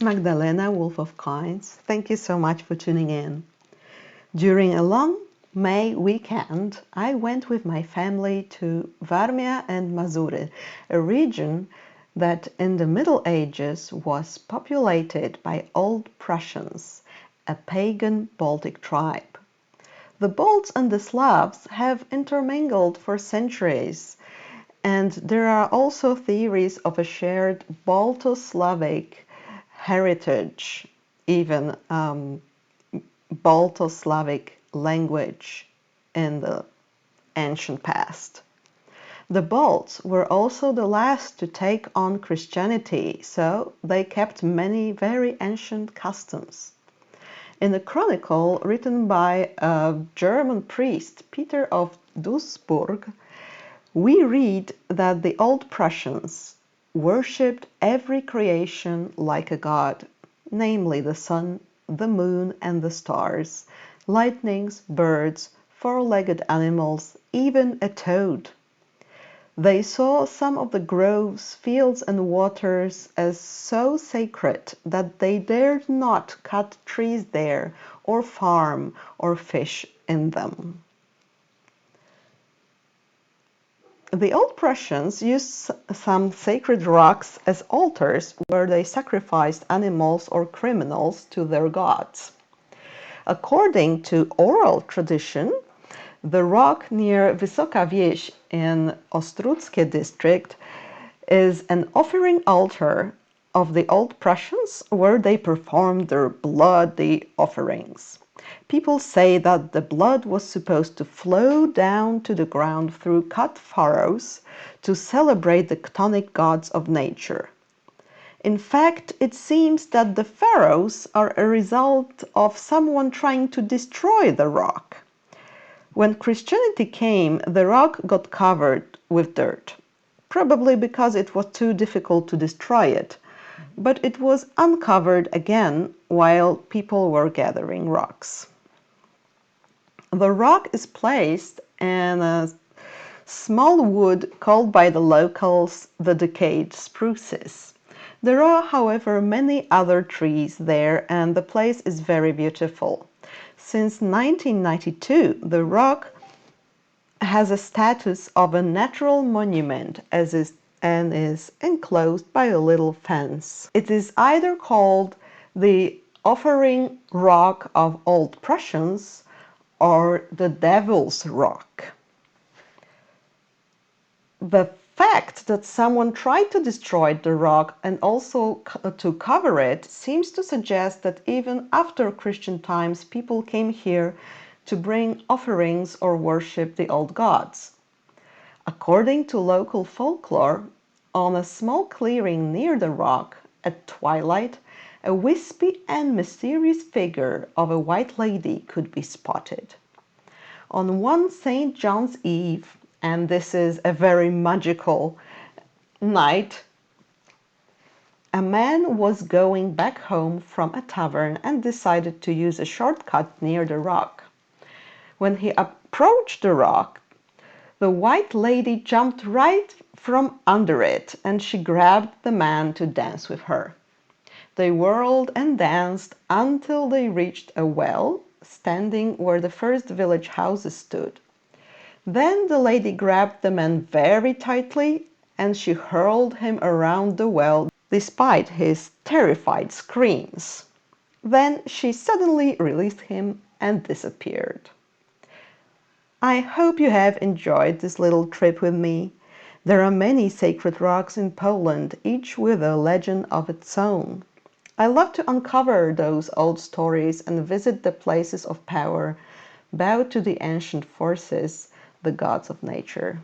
Magdalena, Wolf of Coins. Thank you so much for tuning in. During a long May weekend, I went with my family to Warmia and Mazury, a region that in the Middle Ages was populated by Old Prussians, a pagan Baltic tribe. The Balts and the Slavs have intermingled for centuries, and there are also theories of a shared Balto-Slavic heritage, even Balto-Slavic language in the ancient past. The Balts were also the last to take on Christianity, so they kept many very ancient customs. In a chronicle written by a German priest, Peter of Duisburg, we read that the Old Prussians worshipped every creation like a god, namely the sun, the moon, and the stars, lightnings, birds, four-legged animals, even a toad. They saw some of the groves, fields, and waters as so sacred that they dared not cut trees there, or farm, or fish in them. The Old Prussians used some sacred rocks as altars where they sacrificed animals or criminals to their gods. According to oral tradition, the rock near Wysoka Wieś in Ostruckie district is an offering altar of the Old Prussians where they performed their bloody offerings. People say that the blood was supposed to flow down to the ground through cut furrows to celebrate the chthonic gods of nature. In fact, it seems that the furrows are a result of someone trying to destroy the rock. When Christianity came, the rock got covered with dirt, probably because it was too difficult to destroy it, but it was uncovered again while people were gathering rocks. The rock is placed in a small wood called by the locals the decayed spruces. There are, however, many other trees there, and the place is very beautiful. Since 1992, the rock has a status of a natural monument and is enclosed by a little fence. It is either called the Offering Rock of Old Prussians or the Devil's Rock. The fact that someone tried to destroy the rock and also to cover it seems to suggest that even after Christian times, people came here to bring offerings or worship the old gods. According to local folklore, on a small clearing near the rock, at twilight, a wispy and mysterious figure of a white lady could be spotted. On one St. John's Eve, and this is a very magical night, a man was going back home from a tavern and decided to use a shortcut near the rock. When he approached the rock, the white lady jumped right from under it, and she grabbed the man to dance with her. They whirled and danced until they reached a well, standing where the first village houses stood. Then the lady grabbed the man very tightly, and she hurled him around the well despite his terrified screams. Then she suddenly released him and disappeared. I hope you have enjoyed this little trip with me. There are many sacred rocks in Poland, each with a legend of its own. I love to uncover those old stories and visit the places of power, bow to the ancient forces, the gods of nature.